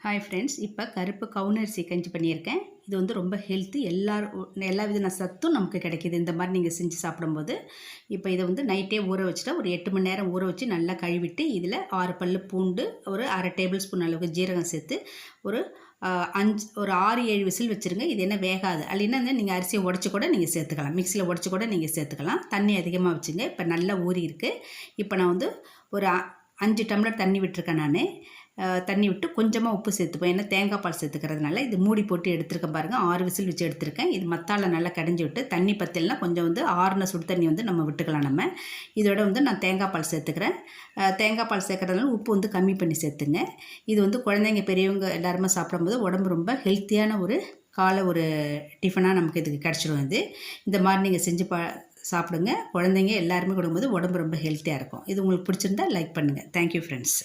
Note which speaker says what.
Speaker 1: Hi friends, இப்போ கருப்பு கவுனரிசி கஞ்சி பண்ணியிருக்கேன். இது வந்து ரொம்ப ஹெல்த்தி. எல்லா விதமான சத்தும் நமக்கு கிடைக்கிது இந்த மாதிரி நீங்கள் செஞ்சு சாப்பிடும்போது. இப்போ இதை வந்து நைட்டே ஊற வச்சுட்டா ஒரு 8 மணி நேரம் ஊற வச்சு நல்லா கழுவிட்டு இதில் 6 பல்லு பூண்டு, ஒரு அரை டேபிள் ஸ்பூன் அளவுக்கு ஜீரகம் சேர்த்து ஒரு 6-7 விசில் வச்சுருங்க. இது என்ன வேகாது. இல்லைன்னா நீங்கள் அரிசியை உடச்சி கூட நீங்கள் சேர்த்துக்கலாம். மிக்சியில் உடச்சி கூட நீங்கள் சேர்த்துக்கலாம். தண்ணி அதிகமாக வச்சுங்க. இப்போ நல்லா ஊறி இருக்குது. இப்போ நான் வந்து ஒரு 5 டம்ளர் தண்ணி விட்டுருக்கேன். நான் தண்ணி விட்டு கொஞ்சமாக உப்பு சேர்த்துப்பேன். ஏன்னா தேங்காய் பால் சேர்த்துக்கிறதுனால இது மூடி போட்டு எடுத்துருக்கேன் பாருங்கள். 6 விசில் வச்சு எடுத்துருக்கேன். இது மத்தால நல்லா கடைஞ்சி விட்டு தண்ணி பத்தலைனா கொஞ்சம் வந்து ஆறுன சுடு தண்ணி வந்து நம்ம விட்டுக்கலாம். நம்ம இதோட வந்து நான் தேங்காய் பால் சேர்த்துக்கிறேன். தேங்காய் பால் சேர்க்குறதுனால உப்பு வந்து கம்மி பண்ணி சேர்த்துங்க. இது வந்து குழந்தைங்க பெரியவங்க எல்லாருமே சாப்பிடும்போது உடம்பு ரொம்ப ஹெல்த்தியான ஒரு ஒரு டிஃபனாக நமக்கு இதுக்கு கிடச்சிடும். இந்த மாதிரி நீங்கள் செஞ்சு சாப்பிடுங்க. குழந்தைங்க எல்லாருமே கொடுக்கும்போது உடம்பு ரொம்ப ஹெல்த்தியாக இருக்கும். இது உங்களுக்கு பிடிச்சிருந்தா லைக் பண்ணுங்கள். Thank you friends.